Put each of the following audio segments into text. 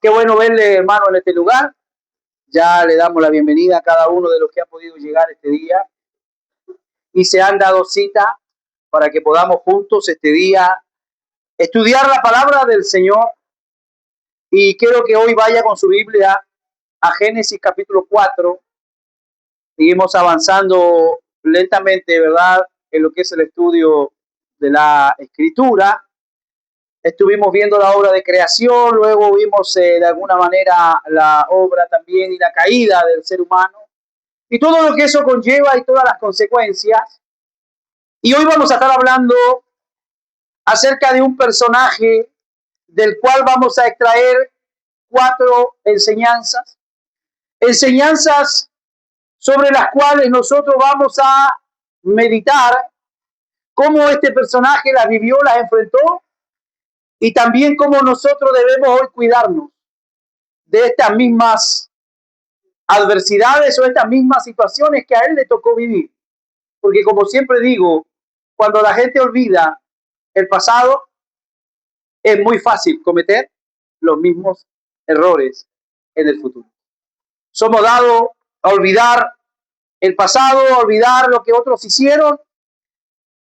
Qué bueno verle, hermano, en este lugar. Ya le damos la bienvenida a cada uno de los que han podido llegar este día y se han dado cita para que podamos juntos este día estudiar la palabra del Señor. Y quiero que hoy vaya con su Biblia a Génesis capítulo 4. Seguimos avanzando lentamente, ¿verdad?, en lo que es el estudio de la Escritura. Estuvimos viendo la obra de creación, luego vimos de alguna manera la obra también y la caída del ser humano y todo lo que eso conlleva y todas las consecuencias. Y hoy vamos a estar hablando acerca de un personaje del cual vamos a extraer 4 enseñanzas sobre las cuales nosotros vamos a meditar cómo este personaje las vivió, las enfrentó, y también cómo nosotros debemos hoy cuidarnos de estas mismas adversidades o estas mismas situaciones que a él le tocó vivir. Porque como siempre digo, cuando la gente olvida el pasado, es muy fácil cometer los mismos errores en el futuro. Somos dados a olvidar el pasado, a olvidar lo que otros hicieron,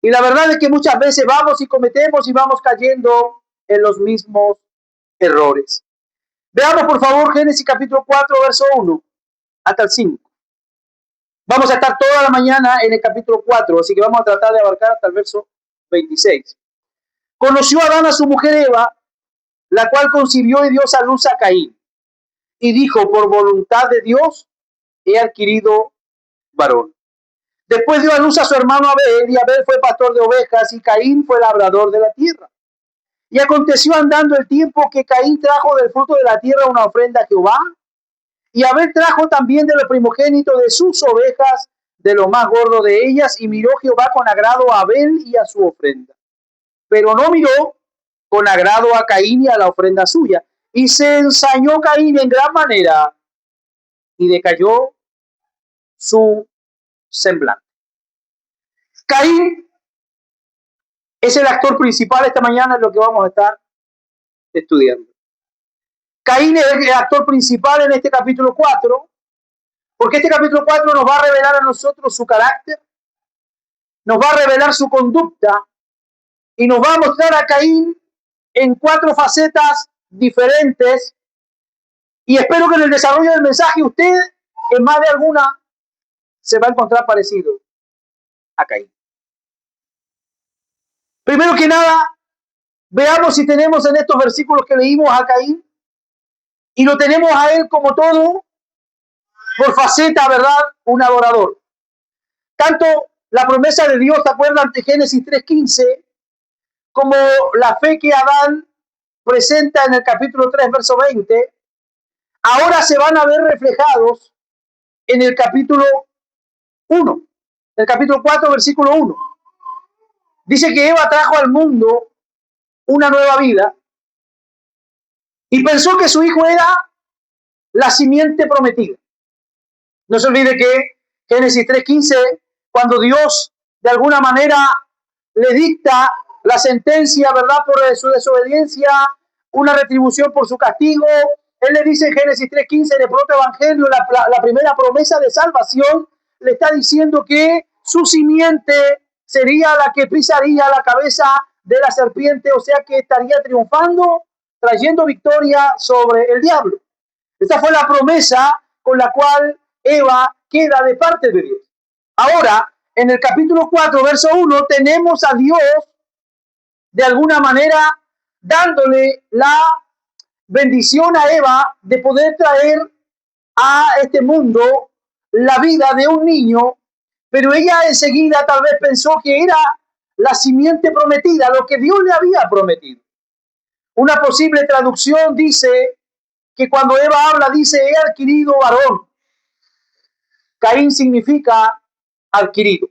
y la verdad es que muchas veces vamos y cometemos y vamos cayendo en los mismos errores. Veamos por favor Génesis capítulo 4, verso 1 hasta el 5. Vamos a estar toda la mañana en el capítulo 4, así que vamos a tratar de abarcar hasta el verso 26. Conoció Adán a su mujer Eva, la cual concibió y dio a luz a Caín. Y dijo, por voluntad de Dios he adquirido varón. Después dio a luz a su hermano Abel, y Abel fue pastor de ovejas, y Caín fue labrador de la tierra. Y aconteció andando el tiempo que Caín trajo del fruto de la tierra una ofrenda a Jehová, y Abel trajo también de lo primogénito de sus ovejas, de lo más gordo de ellas, y miró Jehová con agrado a Abel y a su ofrenda. Pero no miró con agrado a Caín y a la ofrenda suya. Y se ensañó Caín en gran manera, y decayó su semblante. Caín es el actor principal esta mañana, en lo que vamos a estar estudiando. Caín es el actor principal en este capítulo 4, porque este capítulo 4 nos va a revelar a nosotros su carácter, nos va a revelar su conducta y nos va a mostrar a Caín en 4 facetas diferentes. Y espero que en el desarrollo del mensaje usted, en más de alguna, se va a encontrar parecido a Caín. Primero que nada, veamos si tenemos en estos versículos que leímos a Caín y lo tenemos a él como todo, por faceta, ¿verdad?, un adorador. Tanto la promesa de Dios, ¿te acuerdan de Génesis 3:15? Como la fe que Adán presenta en el capítulo 3, verso 20, ahora se van a ver reflejados en el capítulo 1, el capítulo 4, versículo 1. Dice que Eva trajo al mundo una nueva vida y pensó que su hijo era la simiente prometida. No se olvide que Génesis 3:15, cuando Dios de alguna manera le dicta la sentencia, ¿verdad?, por su desobediencia, una retribución por su castigo, él le dice en Génesis 3:15, en el proto evangelio, la primera promesa de salvación, le está diciendo que su simiente sería la que pisaría la cabeza de la serpiente, o sea que estaría triunfando, trayendo victoria sobre el diablo. Esta fue la promesa con la cual Eva queda de parte de Dios. Ahora, en el capítulo 4, verso 1, tenemos a Dios de alguna manera dándole la bendición a Eva de poder traer a este mundo la vida de un niño, pero ella enseguida tal vez pensó que era la simiente prometida, lo que Dios le había prometido. Una posible traducción dice que cuando Eva habla, dice, he adquirido varón. Caín significa adquirido.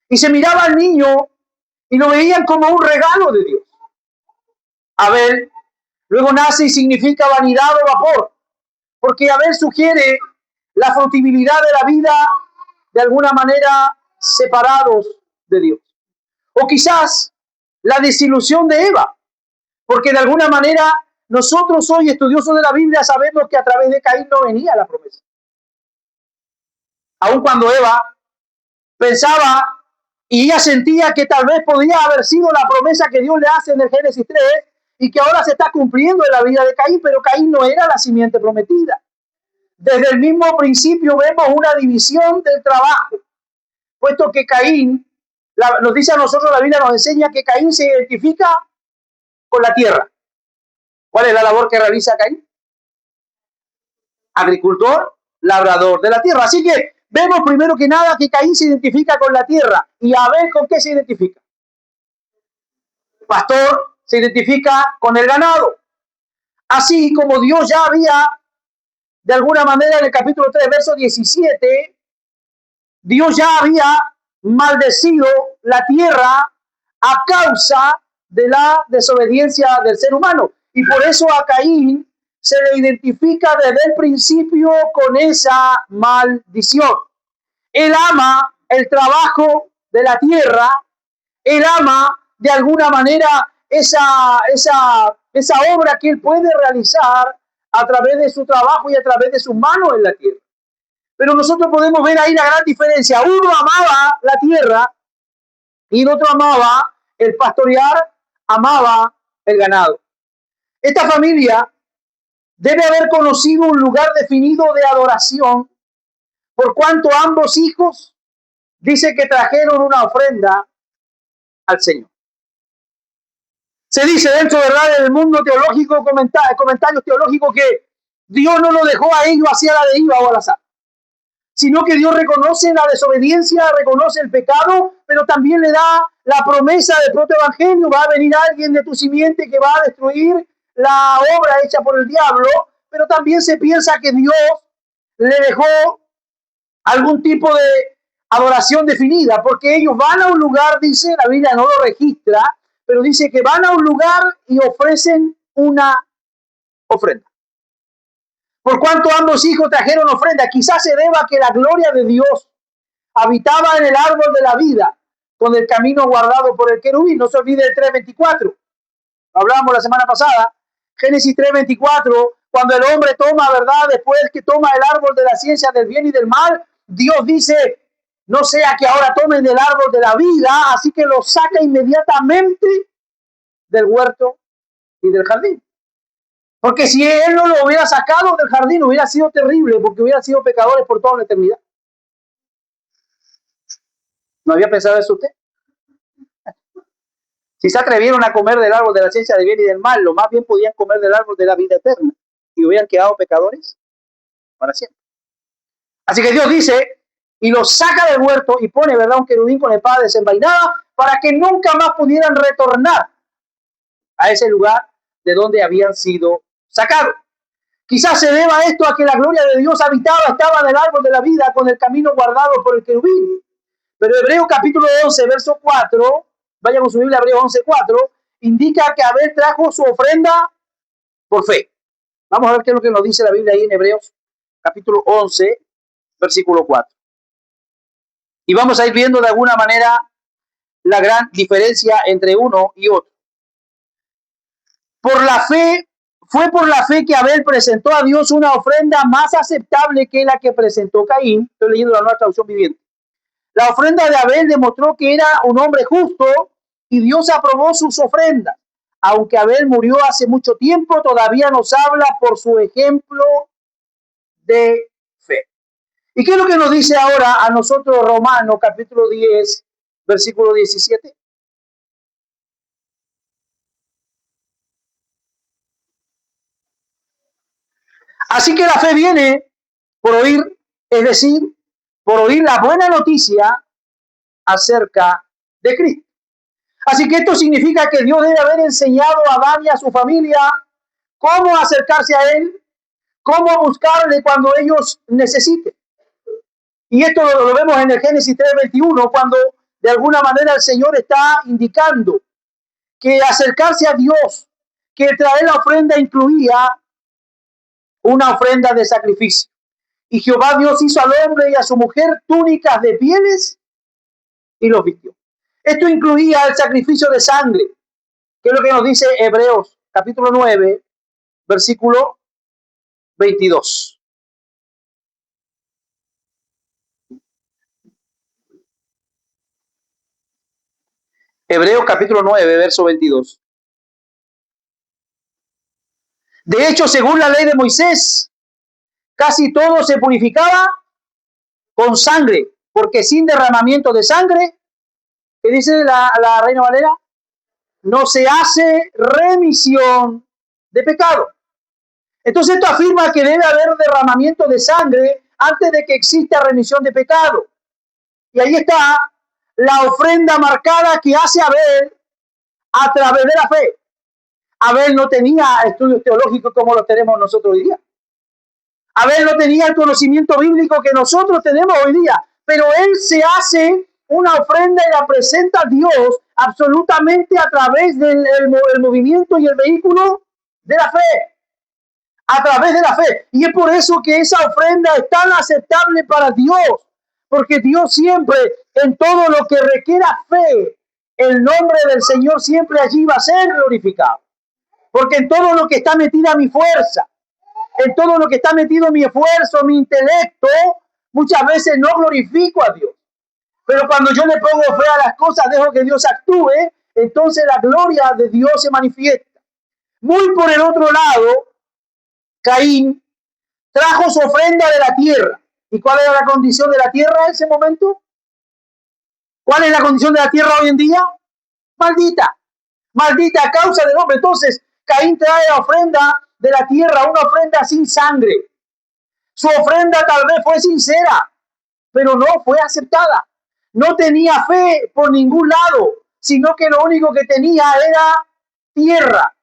Y se miraba al niño y lo veían como un regalo de Dios. Abel luego nace y significa vanidad o vapor, porque Abel sugiere la fructibilidad de la vida de alguna manera separados de Dios. O quizás la desilusión de Eva, porque de alguna manera nosotros hoy, estudiosos de la Biblia, sabemos que a través de Caín no venía la promesa. Aun cuando Eva pensaba y ella sentía que tal vez podía haber sido la promesa que Dios le hace en el Génesis 3 y que ahora se está cumpliendo en la vida de Caín, pero Caín no era la simiente prometida. Desde el mismo principio vemos una división del trabajo, puesto que Caín, nos dice a nosotros, la Biblia nos enseña que Caín se identifica con la tierra. ¿Cuál es la labor que realiza Caín? Agricultor, labrador de la tierra. Así que vemos primero que nada que Caín se identifica con la tierra. ¿Y Abel con qué se identifica? Pastor se identifica con el ganado. Así como Dios ya había, de alguna manera, en el capítulo 3, verso 17, Dios ya había maldecido la tierra a causa de la desobediencia del ser humano. Y por eso a Caín se le identifica desde el principio con esa maldición. Él ama el trabajo de la tierra, él ama de alguna manera esa obra que él puede realizar a través de su trabajo y a través de sus manos en la tierra. Pero nosotros podemos ver ahí la gran diferencia. Uno amaba la tierra y el otro amaba el pastorear, amaba el ganado. Esta familia debe haber conocido un lugar definido de adoración, por cuanto ambos hijos dice que trajeron una ofrenda al Señor. Se dice dentro, ¿verdad?, del mundo teológico, comentarios teológicos, que Dios no lo dejó a ellos hacia la deriva o al azar, sino que Dios reconoce la desobediencia, reconoce el pecado, pero también le da la promesa del protoevangelio: va a venir alguien de tu simiente que va a destruir la obra hecha por el diablo. Pero también se piensa que Dios le dejó algún tipo de adoración definida, porque ellos van a un lugar, dice, la Biblia no lo registra, pero dice que van a un lugar y ofrecen una ofrenda. Por cuanto ambos hijos trajeron ofrenda, quizás se deba a que la gloria de Dios habitaba en el árbol de la vida, con el camino guardado por el querubín. No se olvide el 3:24. Hablábamos la semana pasada. Génesis 3:24, cuando el hombre toma, ¿verdad?, después que toma el árbol de la ciencia del bien y del mal, Dios dice: no sea que ahora tomen del árbol de la vida, así que lo saca inmediatamente del huerto y del jardín. Porque si él no lo hubiera sacado del jardín, hubiera sido terrible, porque hubieran sido pecadores por toda la eternidad. ¿No había pensado eso usted? Si se atrevieron a comer del árbol de la ciencia del bien y del mal, lo más bien podían comer del árbol de la vida eterna y hubieran quedado pecadores para siempre. Así que Dios dice, y los saca del huerto y pone, ¿verdad?, un querubín con espada desenvainada para que nunca más pudieran retornar a ese lugar de donde habían sido sacados. Quizás se deba esto a que la gloria de Dios estaba en el árbol de la vida, con el camino guardado por el querubín. Pero Hebreos capítulo 11, verso 4, vayan a su Biblia, Hebreos 11, 4, indica que Abel trajo su ofrenda por fe. Vamos a ver qué es lo que nos dice la Biblia ahí en Hebreos capítulo 11, versículo 4. Y vamos a ir viendo de alguna manera la gran diferencia entre uno y otro. Fue por la fe que Abel presentó a Dios una ofrenda más aceptable que la que presentó Caín. Estoy leyendo la Nueva Traducción Viviente. La ofrenda de Abel demostró que era un hombre justo y Dios aprobó sus ofrendas. Aunque Abel murió hace mucho tiempo, todavía nos habla por su ejemplo de fe. ¿Y qué es lo que nos dice ahora a nosotros Romanos capítulo 10, versículo 17? Así que la fe viene por oír, es decir, por oír la buena noticia acerca de Cristo. Así que esto significa que Dios debe haber enseñado a Adán y a su familia cómo acercarse a Él, cómo buscarle cuando ellos necesiten. Y esto lo vemos en el Génesis 3:21, cuando de alguna manera el Señor está indicando que acercarse a Dios, que traer la ofrenda incluía una ofrenda de sacrificio. Y Jehová Dios hizo al hombre y a su mujer túnicas de pieles y los vistió. Esto incluía el sacrificio de sangre, que es lo que nos dice Hebreos capítulo 9, versículo 22. Hebreos capítulo 9, verso 22. De hecho, según la ley de Moisés, casi todo se purificaba con sangre, porque sin derramamiento de sangre, ¿qué dice la Reina Valera? No se hace remisión de pecado. Entonces esto afirma que debe haber derramamiento de sangre antes de que exista remisión de pecado. Y ahí está la ofrenda marcada que hace Abel a través de la fe. Abel no tenía estudios teológicos como los tenemos nosotros hoy día. Abel no tenía el conocimiento bíblico que nosotros tenemos hoy día, pero él se hace una ofrenda y la presenta a Dios absolutamente a través del movimiento y el vehículo de la fe. A través de la fe. Y es por eso que esa ofrenda es tan aceptable para Dios, porque Dios siempre, en todo lo que requiera fe, el nombre del Señor siempre allí va a ser glorificado. Porque en todo lo que está metida mi fuerza, en todo lo que está metido mi esfuerzo, mi intelecto, muchas veces no glorifico a Dios. Pero cuando yo le pongo fe a las cosas, dejo que Dios actúe, entonces la gloria de Dios se manifiesta. Muy por el otro lado, Caín trajo su ofrenda de la tierra. ¿Y cuál era la condición de la tierra en ese momento? ¿Cuál es la condición de la tierra hoy en día? Maldita. Maldita a causa del hombre. Entonces, Caín trae la ofrenda de la tierra, una ofrenda sin sangre. Su ofrenda tal vez fue sincera, pero no fue aceptada. No tenía fe por ningún lado, sino que lo único que tenía era tierra,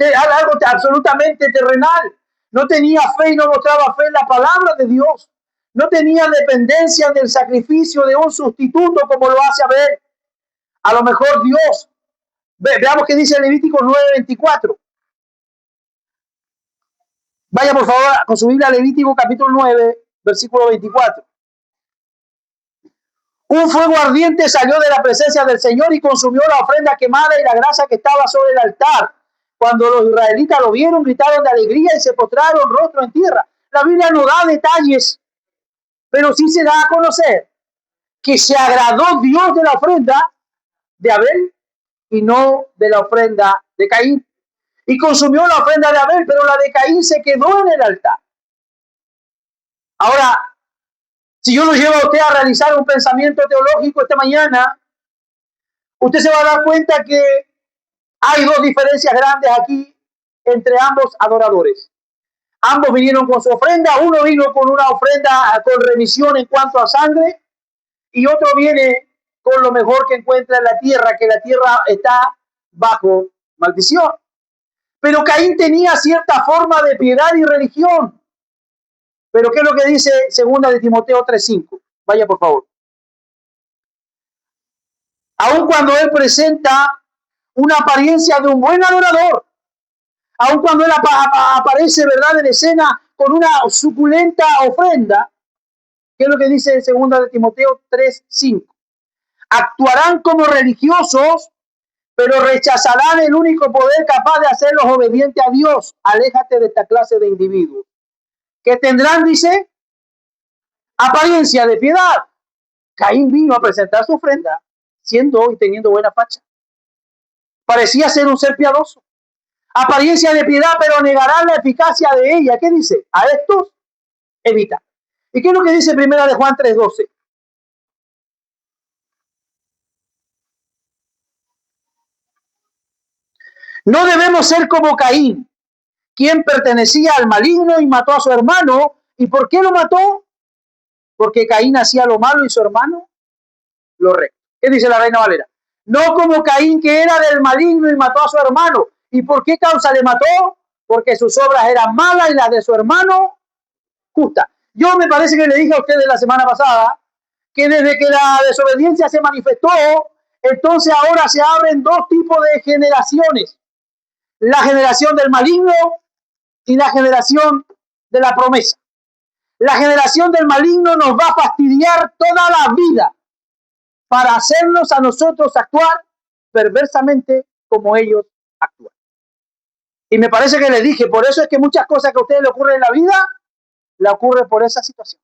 algo absolutamente terrenal. No tenía fe y no mostraba fe en la palabra de Dios. No tenía dependencia del sacrificio de un sustituto como lo hace Abel. A lo mejor Dios, veamos qué dice Levítico 9:24. Vaya por favor con su Biblia a Levítico capítulo 9, versículo 24. Un fuego ardiente salió de la presencia del Señor y consumió la ofrenda quemada y la grasa que estaba sobre el altar. Cuando los israelitas lo vieron, gritaron de alegría y se postraron rostro en tierra. La Biblia no da detalles, pero sí se da a conocer que se agradó Dios de la ofrenda de Abel y no de la ofrenda de Caín. Y consumió la ofrenda de Abel, pero la de Caín se quedó en el altar. Ahora, si yo lo llevo a usted a realizar un pensamiento teológico esta mañana, usted se va a dar cuenta que hay dos diferencias grandes aquí entre ambos adoradores. Ambos vinieron con su ofrenda. Uno vino con una ofrenda con remisión en cuanto a sangre y otro viene con lo mejor que encuentra en la tierra, que la tierra está bajo maldición. Pero Caín tenía cierta forma de piedad y religión. Pero ¿qué es lo que dice 2 de Timoteo 3:5? Vaya por favor. Aun cuando él presenta una apariencia de un buen adorador, aun cuando él aparece, ¿verdad?, en escena con una suculenta ofrenda, ¿qué es lo que dice 2 de Timoteo 3:5? Actuarán como religiosos, pero rechazarán el único poder capaz de hacerlos obedientes a Dios. Aléjate de esta clase de individuos. Que tendrán, dice, apariencia de piedad. Caín vino a presentar su ofrenda, siendo y teniendo buena facha. Parecía ser un ser piadoso. Apariencia de piedad, pero negarán la eficacia de ella. ¿Qué dice? A estos evita. ¿Y qué es lo que dice 1 de Juan 3:12? No debemos ser como Caín, quien pertenecía al maligno y mató a su hermano. ¿Y por qué lo mató? Porque Caín hacía lo malo y su hermano lo recto. ¿Qué dice la Reina Valera? No como Caín, que era del maligno y mató a su hermano. ¿Y por qué causa le mató? Porque sus obras eran malas y las de su hermano justas. Yo me parece que le dije a ustedes la semana pasada que desde que la desobediencia se manifestó, entonces ahora se abren dos tipos de generaciones. La generación del maligno y la generación de la promesa. La generación del maligno nos va a fastidiar toda la vida para hacernos a nosotros actuar perversamente como ellos actúan. Y me parece que le dije, por eso es que muchas cosas que a ustedes le ocurren en la vida, le ocurre por esa situación.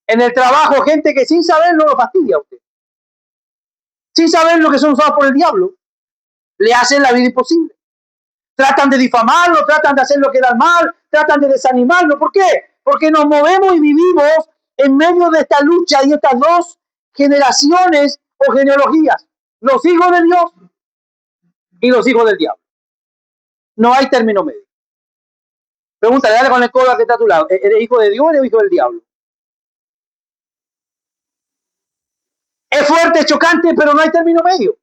En el trabajo, gente que sin saberlo lo fastidia a usted. Sin saber lo que son usados por el diablo, le hacen la vida imposible. Tratan de difamarlo, tratan de hacerlo quedar mal, tratan de desanimarlo. ¿Por qué? Porque nos movemos y vivimos en medio de esta lucha y estas dos generaciones o genealogías. Los hijos de Dios y los hijos del diablo. No hay término medio. Pregúntale, dale con el codo que está a tu lado. ¿Eres hijo de Dios o eres hijo del diablo? Es fuerte, chocante, pero no hay término medio.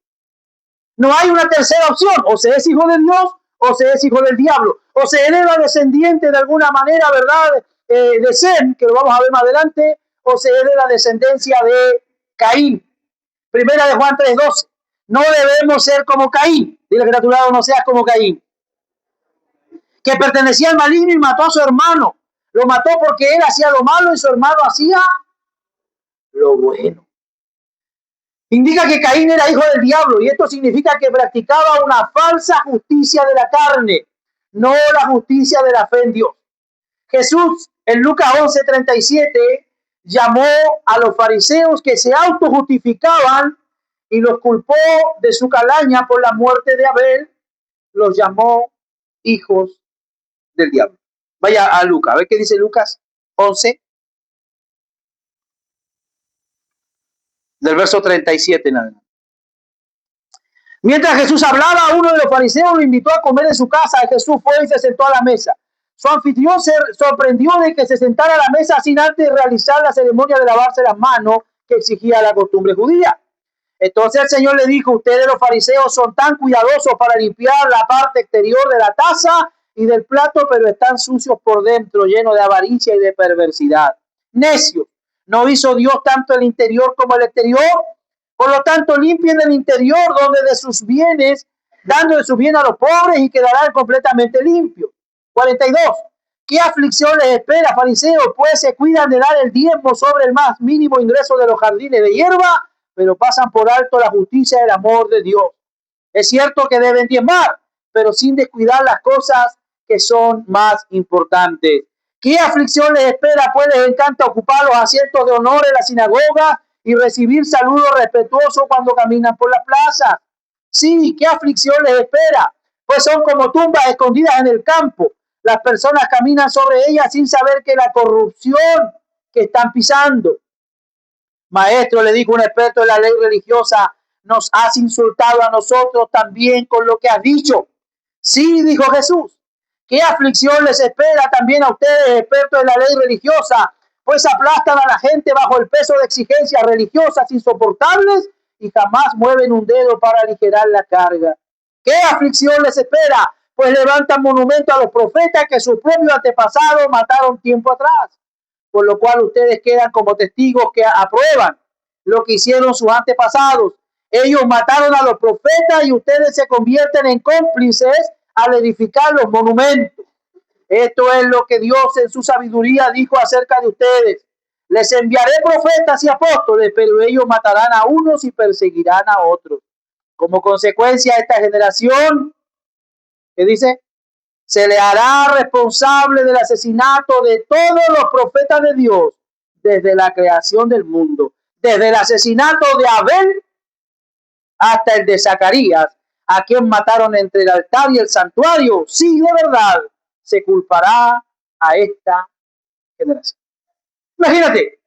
No hay una tercera opción. O se es hijo de Dios o se es hijo del diablo. O se eleva descendiente de alguna manera, ¿verdad? De Sem, que lo vamos a ver más adelante, o se hereda la descendencia de Caín. Primera de Juan 3:12. No debemos ser como Caín. Dile que está a tu lado, no seas como Caín. Que pertenecía al maligno y mató a su hermano. Lo mató porque él hacía lo malo y su hermano hacía lo bueno. Indica que Caín era hijo del diablo y esto significa que practicaba una falsa justicia de la carne, no la justicia de la fe en Dios. Jesús en Lucas 11:37 llamó a los fariseos que se autojustificaban y los culpó de su calaña por la muerte de Abel, los llamó hijos del diablo. Vaya a Lucas, a ver qué dice Lucas 11, del verso 37 en adelante. Mientras Jesús hablaba, uno de los fariseos lo invitó a comer en su casa. Jesús fue y se sentó a la mesa. Su anfitrión se sorprendió de que se sentara a la mesa sin antes realizar la ceremonia de lavarse las manos que exigía la costumbre judía. Entonces el Señor le dijo, ustedes los fariseos son tan cuidadosos para limpiar la parte exterior de la taza y del plato, pero están sucios por dentro, llenos de avaricia y de perversidad. Necio, ¿no hizo Dios tanto el interior como el exterior? Por lo tanto, limpien el interior donde de sus bienes, dando de sus bienes a los pobres y quedarán completamente limpios. 42. ¿Qué aflicción les espera, fariseos? Pues se cuidan de dar el diezmo sobre el más mínimo ingreso de los jardines de hierba, pero pasan por alto la justicia y el amor de Dios. Es cierto que deben diezmar, pero sin descuidar las cosas que son más importantes. ¿Qué aflicción les espera? Pues les encanta ocupar los asientos de honor en la sinagoga y recibir saludos respetuosos cuando caminan por la plaza. Sí, ¿qué aflicción les espera? Pues son como tumbas escondidas en el campo. Las personas caminan sobre ellas sin saber que la corrupción que están pisando. Maestro, le dijo un experto en la ley religiosa, nos has insultado a nosotros también con lo que has dicho. Sí, dijo Jesús. ¿Qué aflicción les espera también a ustedes, expertos en la ley religiosa? Pues aplastan a la gente bajo el peso de exigencias religiosas insoportables y jamás mueven un dedo para aligerar la carga. ¿Qué aflicción les espera? Pues levantan monumento a los profetas que sus propios antepasados mataron tiempo atrás. Por lo cual ustedes quedan como testigos que aprueban lo que hicieron sus antepasados. Ellos mataron a los profetas y ustedes se convierten en cómplices al edificar los monumentos. Esto es lo que Dios en su sabiduría dijo acerca de ustedes. Les enviaré profetas y apóstoles, pero ellos matarán a unos y perseguirán a otros. Como consecuencia, esta generación, ¿qué dice? Se le hará responsable del asesinato de todos los profetas de Dios desde la creación del mundo. Desde el asesinato de Abel hasta el de Zacarías, a quien mataron entre el altar y el santuario. Sí, de verdad, se culpará a esta generación. Imagínate,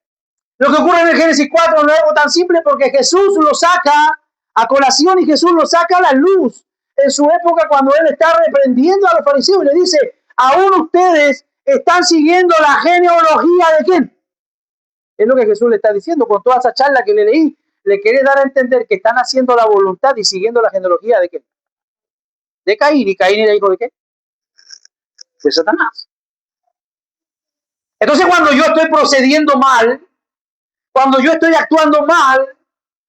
lo que ocurre en el Génesis 4 no es algo tan simple porque Jesús lo saca a colación y Jesús lo saca a la luz en su época cuando él está reprendiendo a los fariseos y le dice, aún ustedes están siguiendo la genealogía de ¿quién? Es lo que Jesús le está diciendo con toda esa charla que le leí. Le quiere dar a entender que están haciendo la voluntad y siguiendo la genealogía de ¿quién? De Caín. ¿Y Caín era hijo de qué? De Satanás. Entonces cuando yo estoy procediendo mal, cuando yo estoy actuando mal,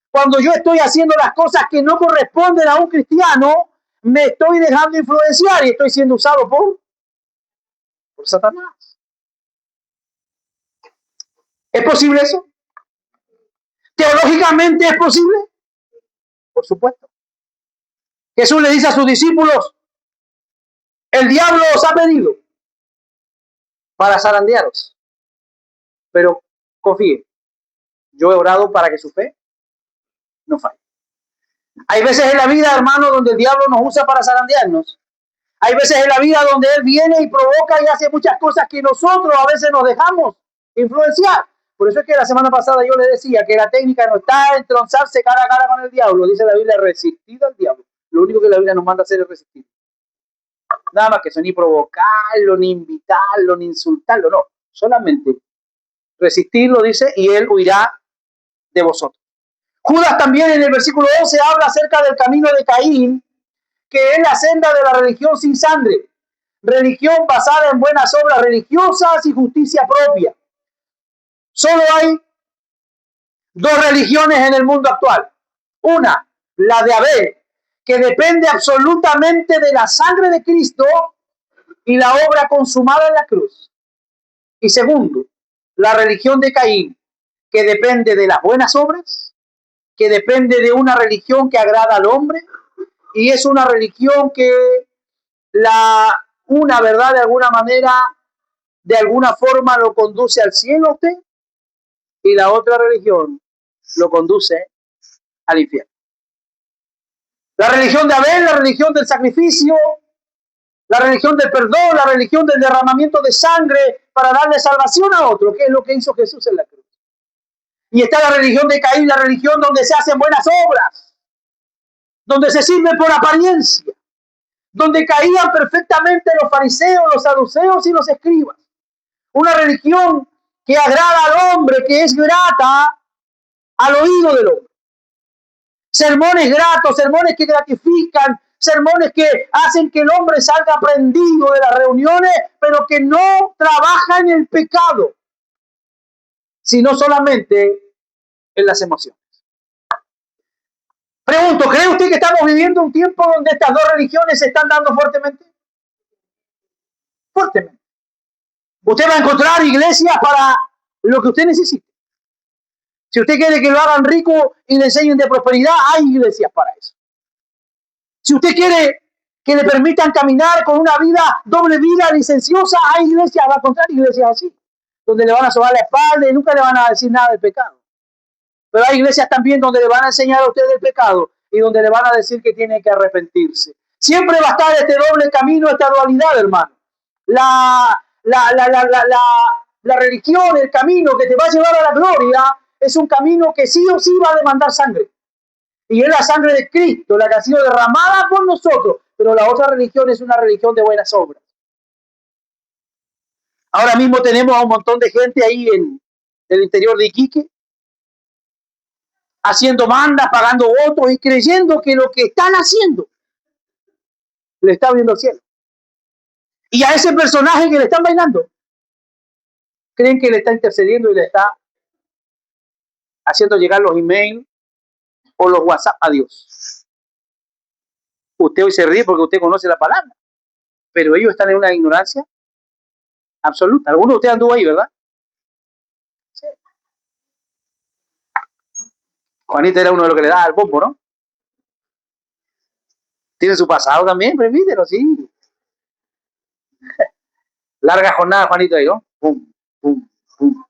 cuando yo estoy haciendo las cosas que no corresponden a un cristiano, me estoy dejando influenciar y estoy siendo usado por Satanás. ¿Es posible eso? ¿Teológicamente es posible? Por supuesto. Jesús le dice a sus discípulos, El diablo os ha pedido para zarandearos, pero confíe, yo he orado para que su fe no falle. Hay veces en la vida, hermano, donde el diablo nos usa para zarandearnos. Hay veces en la vida donde él viene y provoca y hace muchas cosas que nosotros a veces nos dejamos influenciar. Por eso es que la semana pasada yo le decía que la técnica no está en tronzarse cara a cara con el diablo. Dice la Biblia, resistir al diablo. Lo único que la Biblia nos manda a hacer es resistir. Nada más que eso, ni provocarlo, ni invitarlo, ni insultarlo, no. Solamente resistirlo, dice, y él huirá de vosotros. Judas también en el versículo 11 habla acerca del camino de Caín, que es la senda de la religión sin sangre, religión basada en buenas obras religiosas y justicia propia. Solo hay dos religiones en el mundo actual. Una, la de Abel, que depende absolutamente de la sangre de Cristo y la obra consumada en la cruz. Y segundo, la religión de Caín, que depende de las buenas obras, que depende de una religión que agrada al hombre, y es una religión que una verdad de alguna manera, de alguna forma lo conduce al cielo a usted, y la otra religión lo conduce al infierno. La religión de Abel, la religión del sacrificio, la religión del perdón, la religión del derramamiento de sangre para darle salvación a otro, que es lo que hizo Jesús en la cruz. Y está la religión de Caín, la religión donde se hacen buenas obras, donde se sirve por apariencia, donde caían perfectamente los fariseos, los saduceos y los escribas. Una religión que agrada al hombre, que es grata al oído del hombre. Sermones gratos, sermones que gratifican, sermones que hacen que el hombre salga prendido de las reuniones, pero que no trabaja en el pecado, sino solamente en las emociones. Pregunto, ¿cree usted que estamos viviendo un tiempo donde estas dos religiones se están dando fuertemente? Fuertemente. Usted va a encontrar iglesias para lo que usted necesite. Si usted quiere que lo hagan rico y le enseñen de prosperidad, hay iglesias para eso. Si usted quiere que le permitan caminar con una vida, doble vida, licenciosa, hay iglesias, va a encontrar iglesias así, donde le van a sobar la espalda y nunca le van a decir nada del pecado. Pero hay iglesias también donde le van a enseñar a usted del pecado y donde le van a decir que tiene que arrepentirse. Siempre va a estar este doble camino, esta dualidad, hermano. La religión, el camino que te va a llevar a la gloria, es un camino que sí o sí va a demandar sangre. Y es la sangre de Cristo, la que ha sido derramada por nosotros. Pero la otra religión es una religión de buenas obras. Ahora mismo tenemos a un montón de gente ahí en el interior de Iquique, haciendo mandas, pagando votos y creyendo que lo que están haciendo le está abriendo el cielo. Y a ese personaje que le están bailando, creen que le está intercediendo y le está haciendo llegar los emails o los WhatsApp a Dios. Usted hoy se ríe porque usted conoce la palabra, pero ellos están en una ignorancia absoluta. Algunos de ustedes anduvo ahí, ¿verdad? Sí. Juanita era uno de los que le daba el bombo, ¿no? Tiene su pasado también, permítelo, sí. Larga jornada, Juanito, ahí, ¿no? Pum, pum, pum.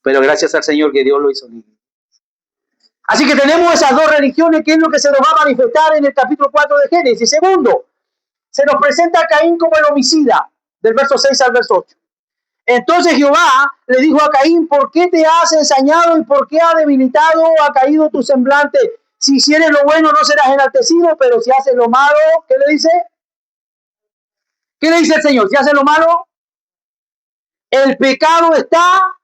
Pero gracias al Señor que Dios lo hizo libre. Así que tenemos esas dos religiones, que es lo que se nos va a manifestar en el capítulo 4 de Génesis. Segundo, se nos presenta a Caín como el homicida, del verso 6 al verso 8. Entonces Jehová le dijo a Caín: ¿por qué te has ensañado y por qué ha debilitado, ha caído tu semblante? Si hicieres lo bueno no serás enaltecido, pero si haces lo malo, ¿qué le dice? ¿Qué le dice el Señor? Si haces lo malo, el pecado está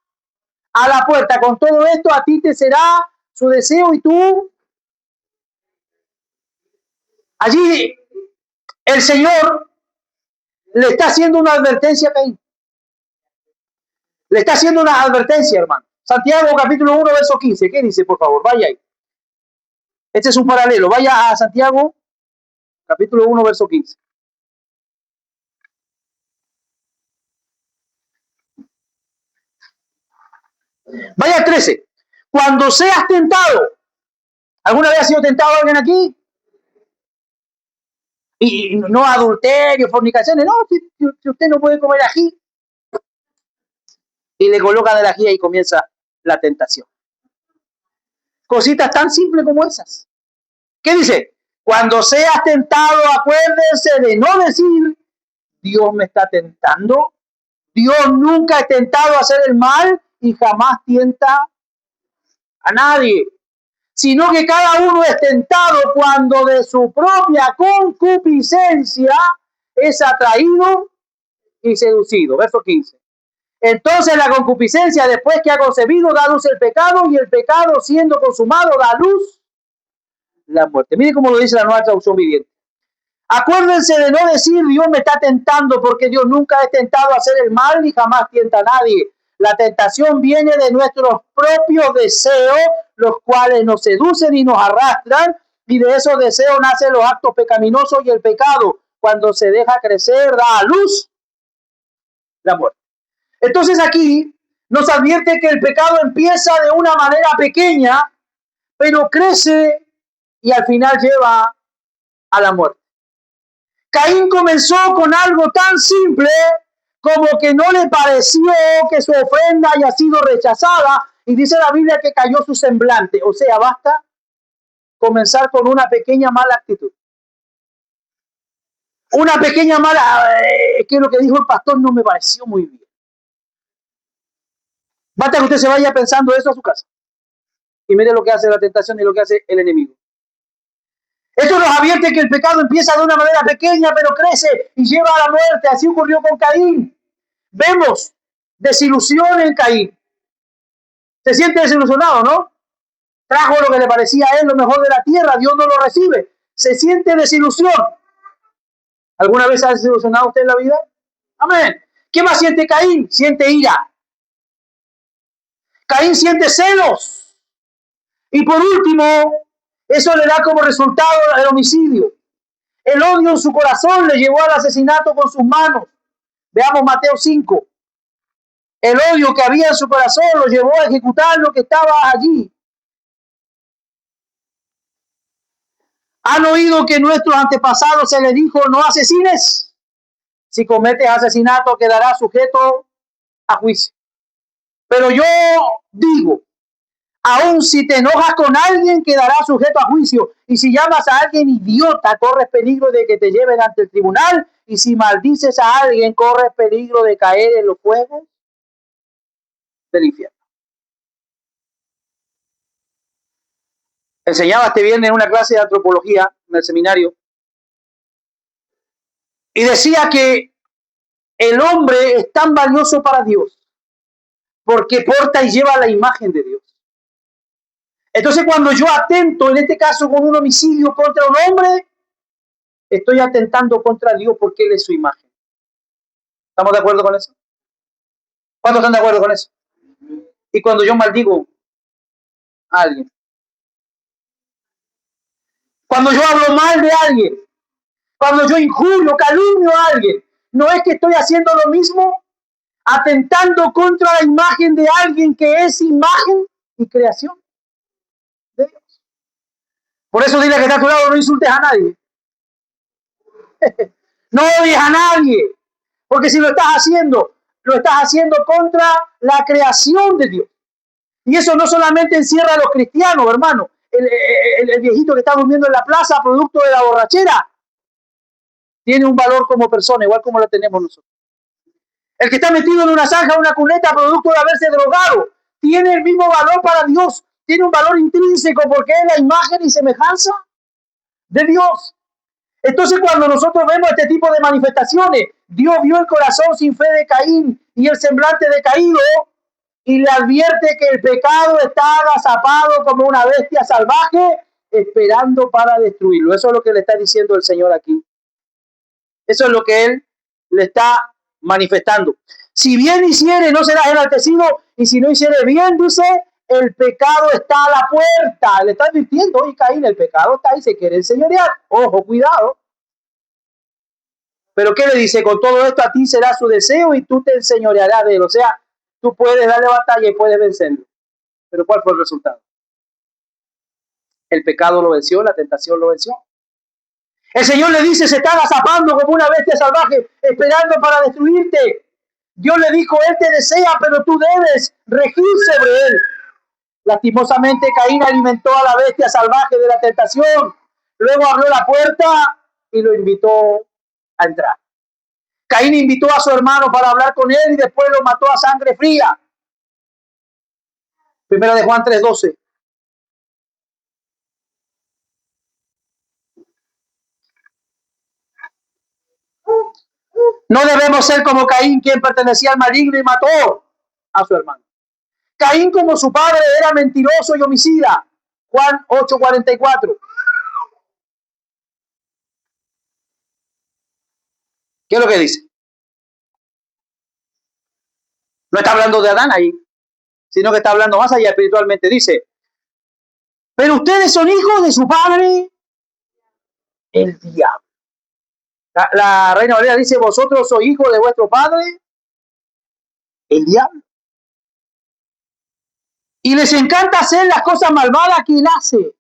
a la puerta. Con todo esto a ti te será su deseo y tú. Allí el Señor le está haciendo una advertencia a Caín. Le está haciendo una advertencia, hermano. Santiago capítulo 1, verso 15. ¿Qué dice, por favor? Vaya ahí. Este es un paralelo. Vaya a Santiago capítulo 1, verso 15. Vaya al 13. Cuando seas tentado. ¿Alguna vez ha sido tentado alguien aquí? Y no adulterio, fornicaciones, no, si usted no puede comer ají. Y le colocan el ají y comienza la tentación. Cositas tan simples como esas. ¿Qué dice? Cuando seas tentado, acuérdense de no decir, Dios me está tentando. Dios nunca ha tentado a hacer el mal y jamás tienta a nadie. Sino que cada uno es tentado cuando de su propia concupiscencia es atraído y seducido. Verso 15. Entonces la concupiscencia, después que ha concebido, da luz el pecado, y el pecado, siendo consumado, da luz la muerte. Mire cómo lo dice la Nueva Traducción Viviente. Acuérdense de no decir Dios me está tentando, porque Dios nunca ha tentado a hacer el mal ni jamás tienta a nadie. La tentación viene de nuestros propios deseos, los cuales nos seducen y nos arrastran, y de esos deseos nacen los actos pecaminosos, y el pecado, cuando se deja crecer, da a luz la muerte. Entonces aquí nos advierte que el pecado empieza de una manera pequeña, pero crece y al final lleva a la muerte. Caín comenzó con algo tan simple como que no le pareció que su ofrenda haya sido rechazada, y dice la Biblia que cayó su semblante. O sea, basta comenzar con una pequeña mala actitud. Una pequeña mala, que lo que dijo el pastor no me pareció muy bien. Basta que usted se vaya pensando eso a su casa. Y mire lo que hace la tentación y lo que hace el enemigo. Esto nos advierte que el pecado empieza de una manera pequeña, pero crece y lleva a la muerte. Así ocurrió con Caín. Vemos desilusión en Caín. Se siente desilusionado, ¿no? Trajo lo que le parecía a él lo mejor de la tierra, Dios no lo recibe. Se siente desilusión. ¿Alguna vez ha desilusionado usted en la vida? Amén. ¿Qué más siente Caín? Siente ira. Caín siente celos. Y por último, eso le da como resultado el homicidio. El odio en su corazón le llevó al asesinato con sus manos. Veamos Mateo 5. El odio que había en su corazón lo llevó a ejecutar lo que estaba allí. ¿Han oído que nuestros antepasados se les dijo no asesines? Si cometes asesinato quedarás sujeto a juicio. Pero yo digo, aun si te enojas con alguien, quedarás sujeto a juicio. Y si llamas a alguien idiota, corres peligro de que te lleven ante el tribunal. Y si maldices a alguien, corres peligro de caer en los fuegos del infierno. Enseñaba este viernes en una clase de antropología en el seminario. Y decía que el hombre es tan valioso para Dios porque porta y lleva la imagen de Dios. Entonces, cuando yo atento, en este caso con un homicidio contra un hombre, estoy atentando contra Dios porque Él es su imagen. ¿Estamos de acuerdo con eso? ¿Cuántos están de acuerdo con eso? Y cuando yo maldigo a alguien, cuando yo hablo mal de alguien, cuando yo injurio, calumnio a alguien, ¿no es que estoy haciendo lo mismo? Atentando contra la imagen de alguien que es imagen y creación de Dios. Por eso dile que está a tu lado, no insultes a nadie. No odies a nadie. Porque si lo estás haciendo contra la creación de Dios. Y eso no solamente encierra a los cristianos, hermano. El viejito que está durmiendo en la plaza, producto de la borrachera, tiene un valor como persona, igual como lo tenemos nosotros. El que está metido en una zanja, una cuneta, producto de haberse drogado, tiene el mismo valor para Dios. Tiene un valor intrínseco porque es la imagen y semejanza de Dios. Entonces, cuando nosotros vemos este tipo de manifestaciones, Dios vio el corazón sin fe de Caín y el semblante decaído y le advierte que el pecado está agazapado como una bestia salvaje esperando para destruirlo. Eso es lo que le está diciendo el Señor aquí. Eso es lo que Él le está manifestando. Si bien hiciere, no serás enaltecido, y si no hiciere bien, dice, el pecado está a la puerta. Le está advirtiendo, oye, Caín, el pecado está ahí, se quiere enseñorear. Ojo, cuidado. Pero ¿qué le dice? Con todo esto a ti será su deseo y tú te enseñorearás de él. O sea, tú puedes darle batalla y puedes vencerlo. Pero ¿cuál fue el resultado? El pecado lo venció, la tentación lo venció. El Señor le dice, se está agazapando como una bestia salvaje, esperando para destruirte. Dios le dijo, Él te desea, pero tú debes regir sobre Él. Lastimosamente, Caín alimentó a la bestia salvaje de la tentación. Luego abrió la puerta y lo invitó a entrar. Caín invitó a su hermano para hablar con él y después lo mató a sangre fría. Primera de Juan 3:12. No debemos ser como Caín, quien pertenecía al maligno y mató a su hermano. Caín, como su padre, era mentiroso y homicida. Juan 8:44. ¿Qué es lo que dice? No está hablando de Adán ahí, sino que está hablando más allá espiritualmente. Dice, pero ustedes son hijos de su padre, el diablo. La Reina Valera dice, vosotros sois hijos de vuestro padre, el diablo. Y les encanta hacer las cosas malvadas que él hace.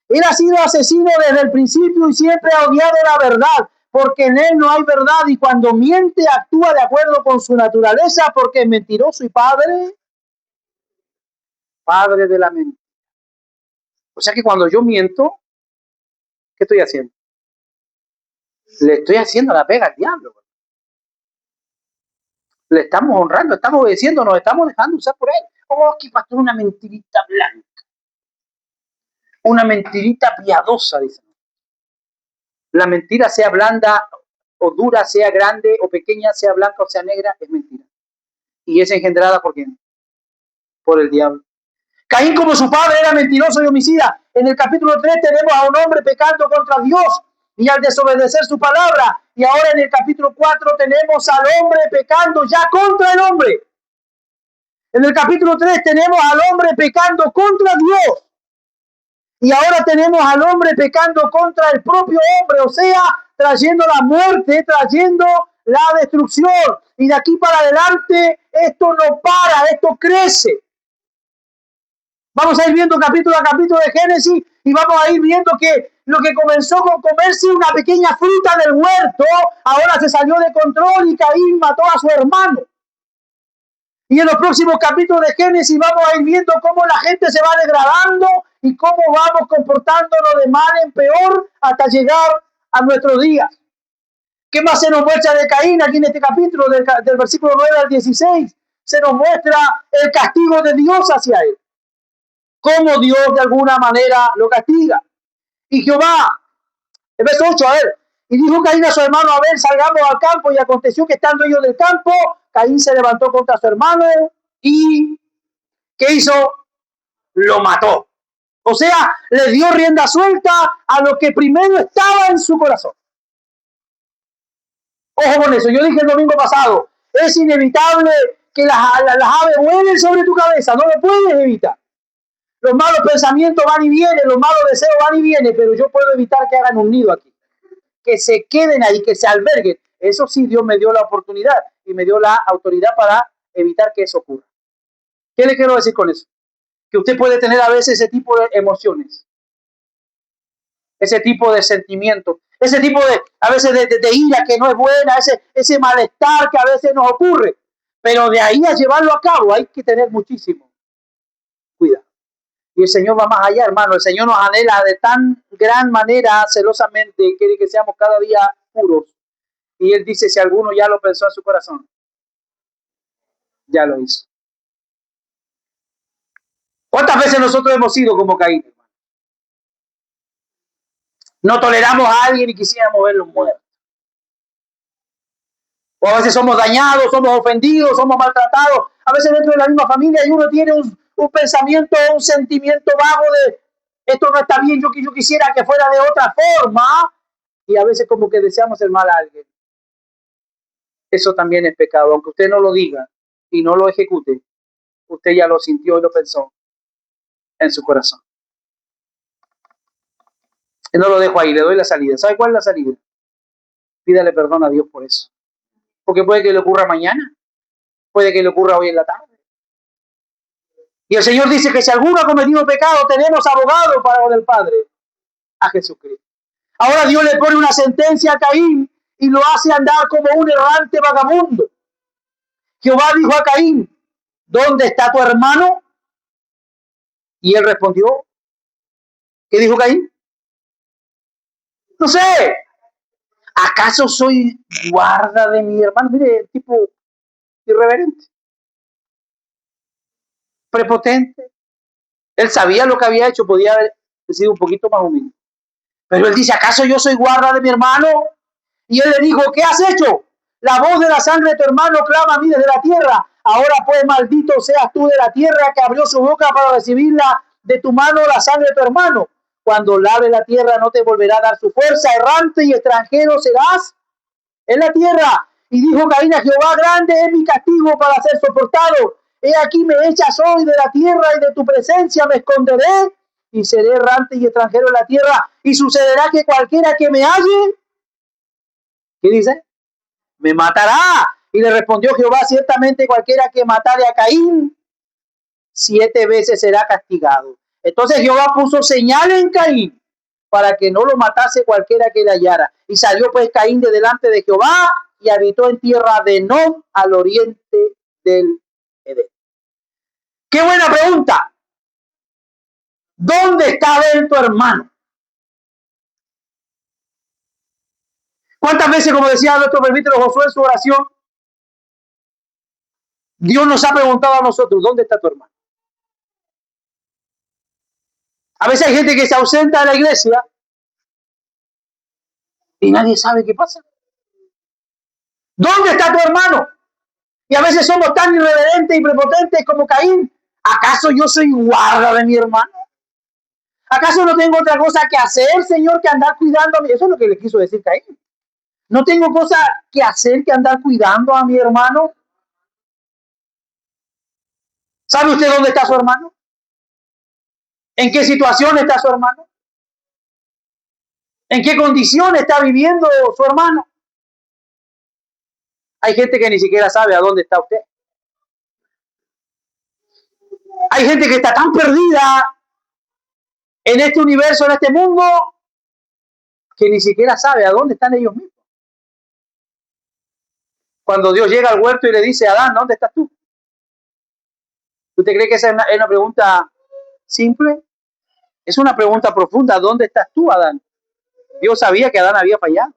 Él ha sido asesino desde el principio y siempre ha odiado la verdad, porque en él no hay verdad, y cuando miente actúa de acuerdo con su naturaleza, porque es mentiroso y padre de la mentira. O sea que cuando yo miento, ¿qué estoy haciendo? Le estoy haciendo la pega al diablo. Le estamos honrando, estamos obedeciendo, nos estamos dejando usar por él. Oh, que pastor, una mentirita blanca. Una mentirita piadosa, dicen. La mentira, sea blanda o dura, sea grande o pequeña, sea blanca o sea negra, es mentira. Y es engendrada por quién? Por el diablo. Caín, como su padre, era mentiroso y homicida. En el capítulo 3 tenemos a un hombre pecando contra Dios y al desobedecer su palabra. Y ahora en el capítulo 4 tenemos al hombre pecando ya contra el hombre. En el capítulo 3 tenemos al hombre pecando contra Dios. Y ahora tenemos al hombre pecando contra el propio hombre, o sea, trayendo la muerte, trayendo la destrucción. Y de aquí para adelante esto no para, esto crece. Vamos a ir viendo capítulo a capítulo de Génesis y vamos a ir viendo que lo que comenzó con comerse una pequeña fruta del huerto, ahora se salió de control y Caín mató a su hermano. Y en los próximos capítulos de Génesis vamos a ir viendo cómo la gente se va degradando y cómo vamos comportándonos de mal en peor hasta llegar a nuestros días. ¿Qué más se nos muestra de Caín aquí en este capítulo, del versículo 9 al 16? Se nos muestra el castigo de Dios hacia él. Cómo Dios de alguna manera lo castiga. Y Jehová, el verso 8, a ver, y dijo Caín a su hermano Abel, salgamos al campo, y aconteció que estando ellos del campo, Caín se levantó contra su hermano y ¿qué hizo? Lo mató. O sea, le dio rienda suelta a lo que primero estaba en su corazón. Ojo con eso, yo dije el domingo pasado, es inevitable que las aves vuelen sobre tu cabeza, no lo puedes evitar. Los malos pensamientos van y vienen, los malos deseos van y vienen, pero yo puedo evitar que hagan un nido aquí, que se queden ahí, que se alberguen. Eso sí, Dios me dio la oportunidad y me dio la autoridad para evitar que eso ocurra. ¿Qué le quiero decir con eso? Que usted puede tener a veces ese tipo de emociones, ese tipo de sentimientos, ese tipo de, a veces de ira que no es buena, ese malestar que a veces nos ocurre, pero de ahí a llevarlo a cabo hay que tener muchísimo cuidado. Y el Señor va más allá, hermano. El Señor nos anhela de tan gran manera, celosamente, quiere que seamos cada día puros. Y Él dice, si alguno ya lo pensó en su corazón, ya lo hizo. ¿Cuántas veces nosotros hemos sido como Caín, hermano? No toleramos a alguien y quisiéramos verlo muerto. O a veces somos dañados, somos ofendidos, somos maltratados. A veces dentro de la misma familia y uno tiene un pensamiento, un sentimiento vago de esto no está bien, yo quisiera que fuera de otra forma. Y a veces como que deseamos el mal a alguien. Eso también es pecado, aunque usted no lo diga y no lo ejecute, usted ya lo sintió y lo pensó en su corazón. Y no lo dejo ahí, le doy la salida. ¿Sabe cuál es la salida? Pídale perdón a Dios por eso. Porque puede que le ocurra mañana, puede que le ocurra hoy en la tarde. Y el Señor dice que si alguno ha cometido pecado, tenemos abogado para con el Padre, a Jesucristo. Ahora Dios le pone una sentencia a Caín y lo hace andar como un errante vagabundo. Jehová dijo a Caín, ¿dónde está tu hermano? Y él respondió, ¿qué dijo Caín? No sé, ¿acaso soy guarda de mi hermano? Mire, tipo irreverente, prepotente. Él sabía lo que había hecho, podía haber sido un poquito más humilde. Pero él dice, ¿acaso yo soy guarda de mi hermano? Y él le dijo, ¿qué has hecho? La voz de la sangre de tu hermano clama a mí desde la tierra. Ahora pues maldito seas tú de la tierra que abrió su boca para recibirla de tu mano la sangre de tu hermano. Cuando lave la tierra no te volverá a dar su fuerza, errante y extranjero serás en la tierra. Y dijo Caín a Jehová, grande es mi castigo para ser soportado. He aquí me echas hoy de la tierra y de tu presencia me esconderé y seré errante y extranjero en la tierra. Y sucederá que cualquiera que me halle, ¿qué dice? Me matará. Y le respondió Jehová, ciertamente cualquiera que matare a Caín, 7 veces será castigado. Entonces Jehová puso señal en Caín para que no lo matase cualquiera que le hallara. Y salió pues Caín de delante de Jehová y habitó en tierra de Nod al oriente del Edén. Qué buena pregunta. ¿Dónde está Abel, tu hermano? ¿Cuántas veces, como decía nuestro presbítero Josué en su oración, Dios nos ha preguntado a nosotros, ¿dónde está tu hermano? A veces hay gente que se ausenta de la iglesia y nadie sabe qué pasa. ¿Dónde está tu hermano? Y a veces somos tan irreverentes y prepotentes como Caín. ¿Acaso yo soy guarda de mi hermano? ¿Acaso no tengo otra cosa que hacer, Señor, que andar cuidando a mí? Eso es lo que le quiso decir Caín. ¿No tengo cosa que hacer que andar cuidando a mi hermano? ¿Sabe usted dónde está su hermano? ¿En qué situación está su hermano? ¿En qué condición está viviendo su hermano? Hay gente que ni siquiera sabe a dónde está usted. Hay gente que está tan perdida en este universo, en este mundo, que ni siquiera sabe a dónde están ellos mismos. Cuando Dios llega al huerto y le dice a Adán, ¿dónde estás tú? ¿Usted cree que esa es una pregunta simple? Es una pregunta profunda. ¿Dónde estás tú, Adán? Dios sabía que Adán había fallado.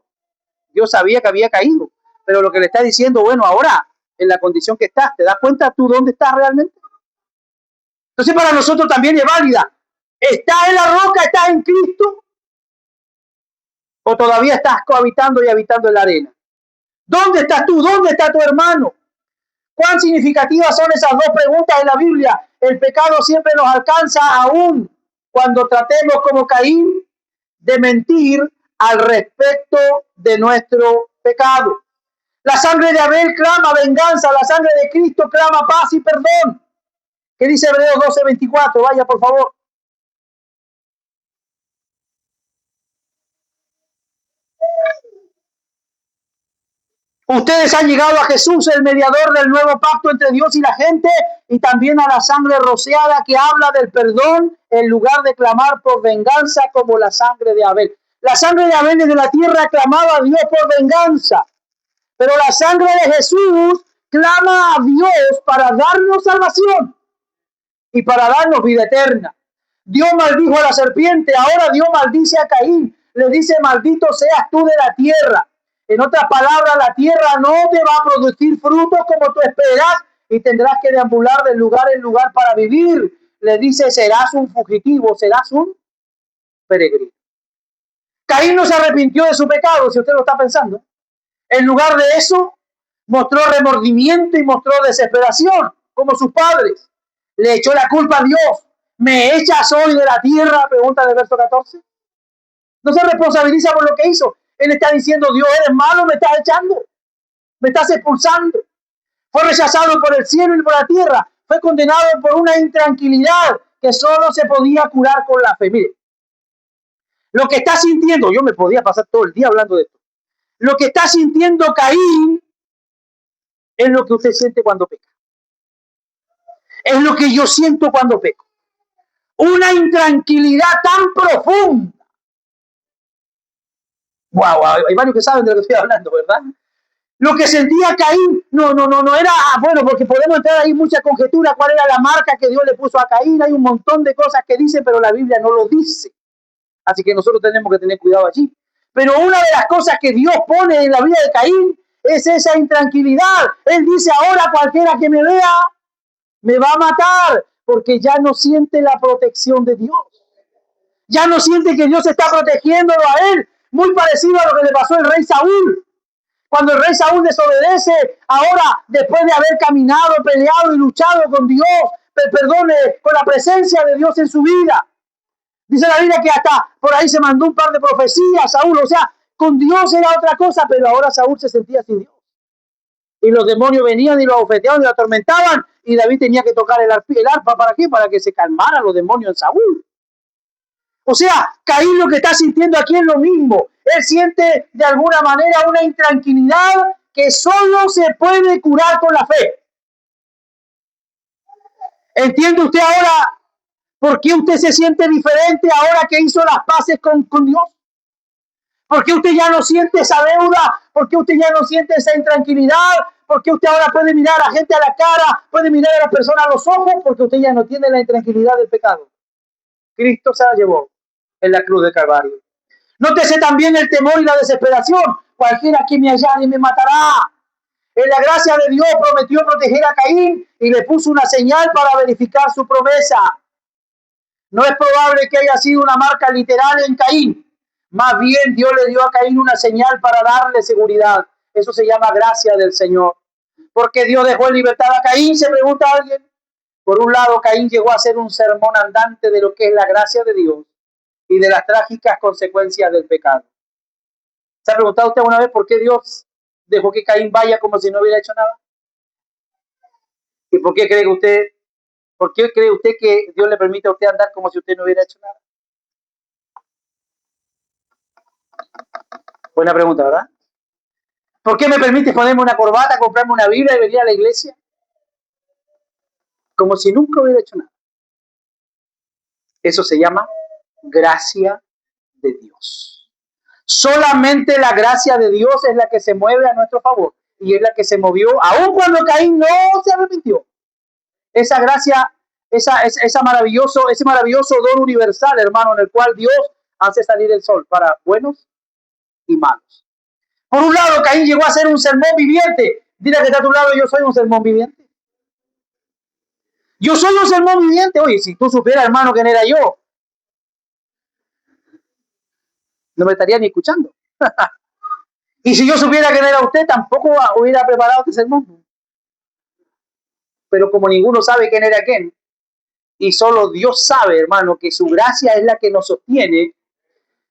Dios sabía que había caído. Pero lo que le está diciendo, bueno, ahora, en la condición que estás, ¿te das cuenta tú dónde estás realmente? Entonces para nosotros también es válida. ¿Estás en la roca, estás en Cristo? ¿O todavía estás cohabitando y habitando en la arena? ¿Dónde estás tú? ¿Dónde está tu hermano? ¿Cuán significativas son esas dos preguntas en la Biblia? El pecado siempre nos alcanza aún cuando tratemos como Caín de mentir al respecto de nuestro pecado. La sangre de Abel clama venganza, la sangre de Cristo clama paz y perdón. ¿Qué dice Hebreos 12:24? Vaya, por favor. Ustedes han llegado a Jesús, el mediador del nuevo pacto entre Dios y la gente, y también a la sangre rociada que habla del perdón en lugar de clamar por venganza como la sangre de Abel. La sangre de Abel desde la tierra clamaba a Dios por venganza, pero la sangre de Jesús clama a Dios para darnos salvación y para darnos vida eterna. Dios maldijo a la serpiente, ahora Dios maldice a Caín, le dice, maldito seas tú de la tierra. En otras palabras, la tierra no te va a producir frutos como tú esperas y tendrás que deambular de lugar en lugar para vivir. Le dice, serás un fugitivo, serás un peregrino. Caín no se arrepintió de su pecado, si usted lo está pensando. En lugar de eso, mostró remordimiento y mostró desesperación, como sus padres. Le echó la culpa a Dios. ¿Me echas hoy de la tierra? Pregunta del verso 14. No se responsabiliza por lo que hizo. Él está diciendo, Dios, eres malo, me estás echando. Me estás expulsando. Fue rechazado por el cielo y por la tierra. Fue condenado por una intranquilidad que solo se podía curar con la fe. Mire, lo que está sintiendo, yo me podía pasar todo el día hablando de esto. Lo que está sintiendo Caín es lo que usted siente cuando peca. Es lo que yo siento cuando peco. Una intranquilidad tan profunda Wow, hay varios que saben de lo que estoy hablando, ¿verdad? Lo que sentía Caín no era, bueno, porque podemos entrar ahí mucha conjetura, cuál era la marca que Dios le puso a Caín, hay un montón de cosas que dicen, pero la Biblia no lo dice. Así que nosotros tenemos que tener cuidado allí. Pero una de las cosas que Dios pone en la vida de Caín es esa intranquilidad. Él dice, ahora cualquiera que me vea me va a matar, porque ya no siente la protección de Dios. Ya no siente que Dios está protegiéndolo a él. Muy parecido a lo que le pasó al rey Saúl. Cuando el rey Saúl desobedece, ahora después de haber caminado, peleado y luchado con Dios, perdone, con la presencia de Dios en su vida. Dice la Biblia que hasta por ahí se mandó un par de profecías, Saúl. O sea, con Dios era otra cosa, pero ahora Saúl se sentía sin Dios. Y los demonios venían y lo abofeteaban y lo atormentaban. Y David tenía que tocar el arpa. ¿Para qué? Para que se calmaran los demonios en Saúl. O sea, Caín lo que está sintiendo aquí es lo mismo. Él siente de alguna manera una intranquilidad que solo se puede curar con la fe. ¿Entiende usted ahora por qué usted se siente diferente ahora que hizo las paces con Dios? ¿Por qué usted ya no siente esa deuda? ¿Por qué usted ya no siente esa intranquilidad? ¿Por qué usted ahora puede mirar a la gente a la cara? ¿Puede mirar a la persona a los ojos? Porque usted ya no tiene la intranquilidad del pecado. Cristo se la llevó en la cruz de Calvario. Nótese también el temor y la desesperación. Cualquiera que me hallare me matará. En la gracia de Dios prometió proteger a Caín y le puso una señal para verificar su promesa. No es probable que haya sido una marca literal en Caín. Más bien Dios le dio a Caín una señal para darle seguridad. Eso se llama gracia del Señor. ¿Por qué Dios dejó en libertad a Caín? Se pregunta alguien. Por un lado, Caín llegó a ser un sermón andante de lo que es la gracia de Dios y de las trágicas consecuencias del pecado. ¿Se ha preguntado usted alguna vez por qué Dios dejó que Caín vaya como si no hubiera hecho nada? ¿Y por qué cree usted que Dios le permite a usted andar como si usted no hubiera hecho nada? Buena pregunta, ¿verdad? ¿Por qué me permite ponerme una corbata, comprarme una Biblia y venir a la iglesia? Como si nunca hubiera hecho nada. Eso se llama gracia de Dios. Solamente la gracia de Dios es la que se mueve a nuestro favor y es la que se movió aun cuando Caín no se arrepintió. Esa gracia, ese maravilloso don universal, hermano, en el cual Dios hace salir el sol para buenos y malos. Por un lado, Caín llegó a ser un sermón viviente. Dile que está a tu lado, yo soy un sermón viviente. Yo soy un sermón viviente. Oye, si tú supieras, hermano, quién era yo, no me estaría ni escuchando. Y si yo supiera quién era usted, tampoco hubiera preparado este sermón. Pero como ninguno sabe quién era quién, y solo Dios sabe, hermano, que su gracia es la que nos sostiene,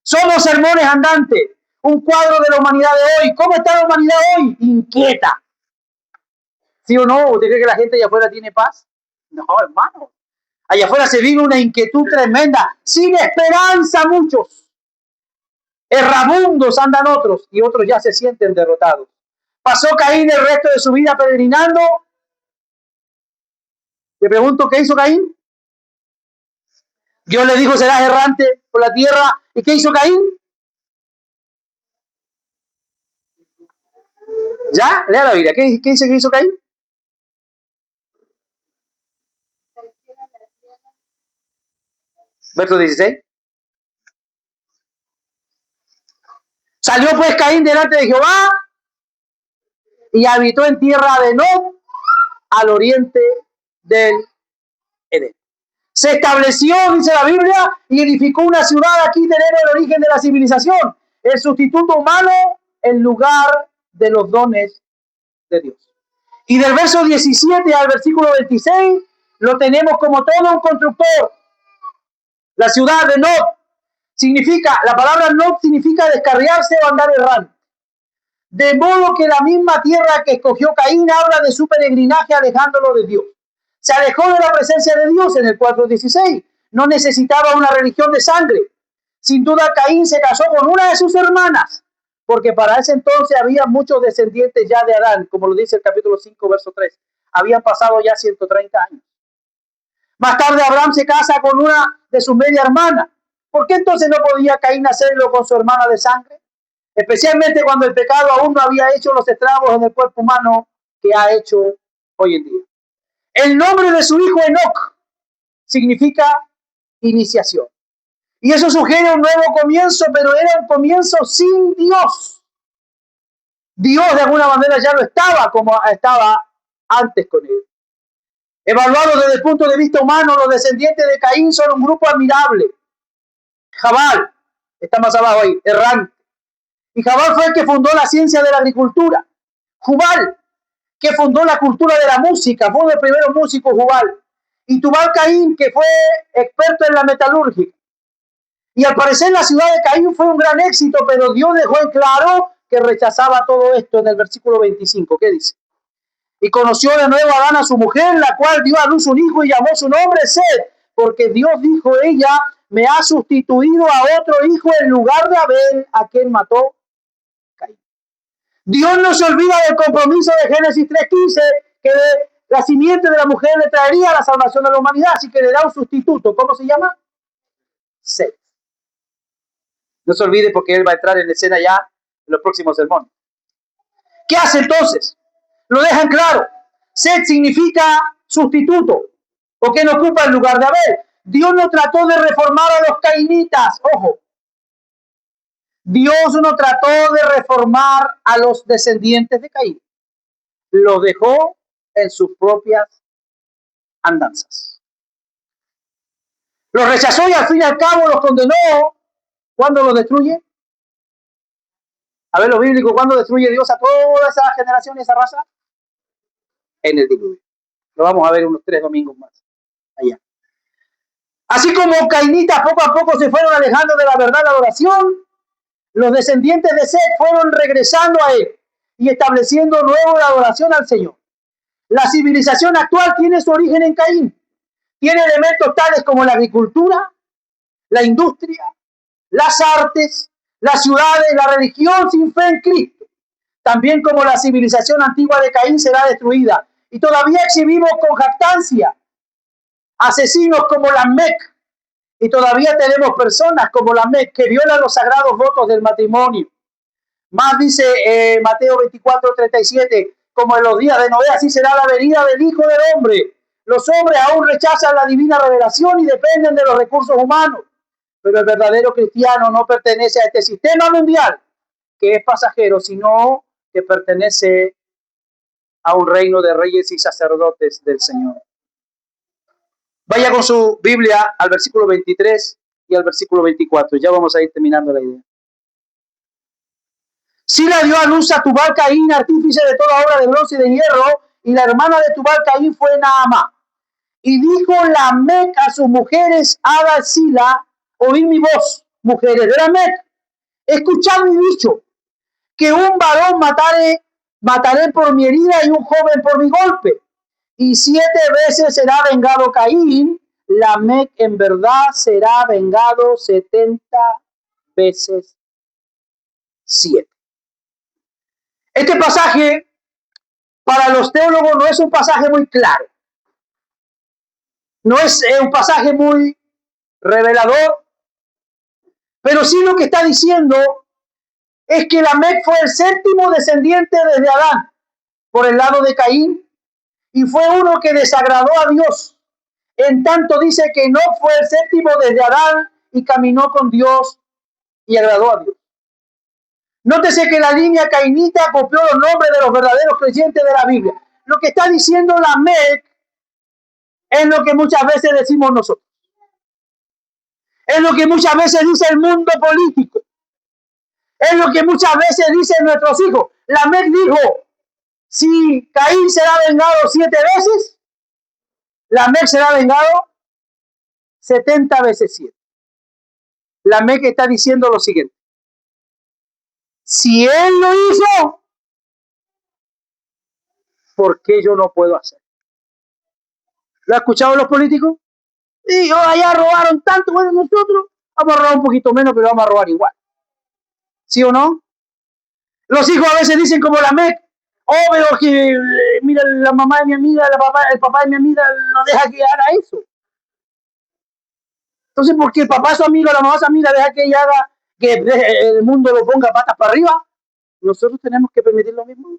somos sermones andantes, un cuadro de la humanidad de hoy. ¿Cómo está la humanidad hoy? Inquieta. ¿Sí o no? ¿Usted cree que la gente allá afuera tiene paz? No, hermano. Allá afuera se vive una inquietud tremenda, sin esperanza muchos. Errabundos andan otros y otros ya se sienten derrotados. ¿Pasó Caín el resto de su vida peregrinando? Le pregunto, ¿qué hizo Caín? Dios le dijo, serás errante por la tierra. ¿Y qué hizo Caín? ¿Ya? Lea la Biblia. ¿Qué dice que hizo Caín? Verso 16. Salió pues Caín delante de Jehová y habitó en tierra de Nod, al oriente del Edén. Se estableció, dice la Biblia, y edificó una ciudad. Aquí tenemos el origen de la civilización, el sustituto humano en lugar de los dones de Dios. Y del verso 17 al versículo 26 lo tenemos como todo un constructor. La ciudad de Nod significa, la palabra Nod significa descarriarse o andar errante. De modo que la misma tierra que escogió Caín habla de su peregrinaje alejándolo de Dios. Se alejó de la presencia de Dios en el 4:16. No necesitaba una religión de sangre. Sin duda Caín se casó con una de sus hermanas, porque para ese entonces había muchos descendientes ya de Adán, como lo dice el capítulo 5, verso 3. Habían pasado ya 130 años. Más tarde Abraham se casa con una de sus media hermanas. ¿Por qué entonces no podía Caín hacerlo con su hermana de sangre? especialmente cuando el pecado aún no había hecho los estragos en el cuerpo humano que ha hecho hoy en día. El nombre de su hijo Enoc significa iniciación. Y eso sugiere un nuevo comienzo, pero era un comienzo sin Dios. Dios de alguna manera ya no estaba como estaba antes con él. Evaluado desde el punto de vista humano, los descendientes de Caín son un grupo admirable. Jabal, está más abajo ahí, errante. Y Jabal fue el que fundó la ciencia de la agricultura. Jubal, que fundó la cultura de la música, fue uno de los primeros músicos, Jubal. Y Tubal Caín, que fue experto en la metalurgia. Y al parecer la ciudad de Caín fue un gran éxito, pero Dios dejó en claro que rechazaba todo esto en el versículo 25. ¿Qué dice? Y conoció de nuevo a Adán a su mujer, la cual dio a luz un hijo y llamó su nombre Seth, porque Dios dijo, ella me ha sustituido a otro hijo en lugar de Abel, a quien mató Caín. Dios no se olvida del compromiso de Génesis 3:15, que la simiente de la mujer le traería la salvación de la humanidad, así que le da un sustituto. ¿Cómo se llama? Seth. No se olvide porque él va a entrar en escena ya en los próximos sermones. ¿Qué hace entonces? Lo dejan claro. Seth significa sustituto, porque no ocupa el lugar de Abel. Dios no trató de reformar a los cainitas, ojo. Dios no trató de reformar a los descendientes de Caín. Los dejó en sus propias andanzas. Los rechazó y al fin y al cabo los condenó. ¿Cuándo los destruye? A ver, lo bíblico, ¿cuándo destruye Dios a toda esa generación y esa raza? En el diluvio. Lo vamos a ver unos 3 domingos más allá. Así como cainitas poco a poco se fueron alejando de la verdad de la adoración, los descendientes de Seth fueron regresando a él y estableciendo nuevo la adoración al Señor. La civilización actual tiene su origen en Caín. Tiene elementos tales como la agricultura, la industria, las artes, las ciudades, la religión sin fe en Cristo. También como la civilización antigua de Caín será destruida. Y todavía exhibimos con jactancia asesinos como Lamec. Y todavía tenemos personas como Lamec que violan los sagrados votos del matrimonio. Más dice Mateo 24:37, como en los días de Noé, así será la venida del Hijo del Hombre. Los hombres aún rechazan la divina revelación y dependen de los recursos humanos. Pero el verdadero cristiano no pertenece a este sistema mundial, que es pasajero, sino que pertenece a un reino de reyes y sacerdotes del Señor. Vaya con su Biblia al versículo 23 y al versículo 24. Ya vamos a ir terminando la idea. Sila dio a luz a Tubal Caín, artífice de toda obra de bronce y de hierro, y la hermana de Tubal Caín fue Naamá. Y dijo Lamec a sus mujeres, Ada, Sila, oíd mi voz, mujeres de Lamec, escuchad mi dicho, que un varón mataré por mi herida y un joven por mi golpe. Y 7 veces será vengado Caín, Lamec en verdad será vengado 70 veces 7. Este pasaje, para los teólogos, no es un pasaje muy claro. No es un pasaje muy revelador, pero sí lo que está diciendo es que Lamec fue el 7º descendiente desde Adán, por el lado de Caín, y fue uno que desagradó a Dios. En tanto dice que no fue el 7º desde Adán y caminó con Dios y agradó a Dios. Nótese que la línea cainita copió los nombres de los verdaderos creyentes de la Biblia. Lo que está diciendo Lamec es lo que muchas veces decimos nosotros. Es lo que muchas veces dice el mundo político. Es lo que muchas veces dicen nuestros hijos. Lamec dijo, si Caín será vengado 7 veces, Lamec será vengado 70 veces 7. Lamec está diciendo lo siguiente. Si él lo hizo, ¿por qué yo no puedo hacer? ¿Lo han escuchado los políticos? Y allá robaron tanto, bueno, nosotros vamos a robar un poquito menos, pero vamos a robar igual. ¿Sí o no? Los hijos a veces dicen como Lamec, pero que mira, la mamá de mi amiga, el papá de mi amiga no deja que haga eso. Entonces, ¿por qué el papá es su amigo, la mamá es su amiga, deja que ella haga que el mundo lo ponga patas para arriba, nosotros tenemos que permitir lo mismo.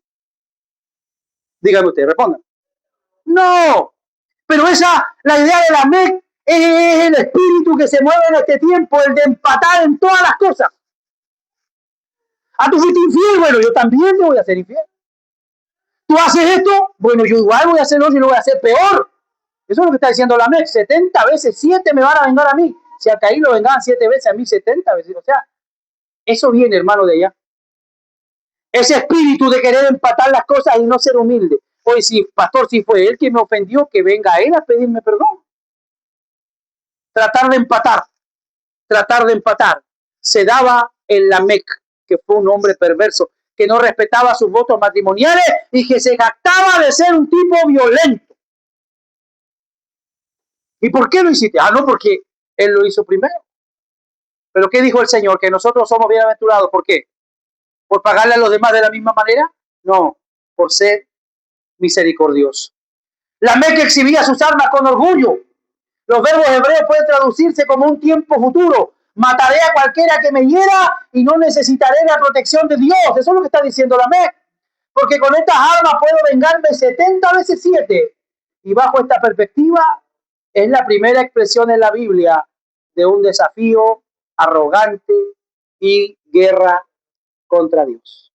Díganme ustedes, respondan. No, pero la idea de la MEC es el espíritu que se mueve en este tiempo, el de empatar en todas las cosas. Tú fuiste infiel, bueno, yo también te voy a ser infiel. Tú haces esto, bueno, yo igual voy a hacerlo y lo voy a hacer peor. Eso es lo que está diciendo la MEC. 70 veces 7 me van a vengar a mí. Si a Caín lo vengaban 7 veces, a mí 70 veces. O sea, eso viene, hermano, de allá. Ese espíritu de querer empatar las cosas y no ser humilde. Oye, si, pastor, si fue él quien me ofendió, que venga él a pedirme perdón. Tratar de empatar. Se daba en la MEC, que fue un hombre perverso, que no respetaba sus votos matrimoniales y que se jactaba de ser un tipo violento. ¿Y por qué lo hiciste? No, porque él lo hizo primero. ¿Pero qué dijo el Señor? Que nosotros somos bienaventurados. ¿Por qué? ¿Por pagarle a los demás de la misma manera? No, por ser misericordioso. La MEC exhibía sus armas con orgullo. Los verbos hebreos pueden traducirse como un tiempo futuro. Mataré a cualquiera que me hiera y no necesitaré la protección de Dios. Eso es lo que está diciendo la MEC. Porque con estas armas puedo vengarme 70 veces 7. Y bajo esta perspectiva es la primera expresión en la Biblia de un desafío arrogante y guerra contra Dios.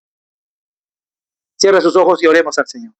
Cierre sus ojos y oremos al Señor.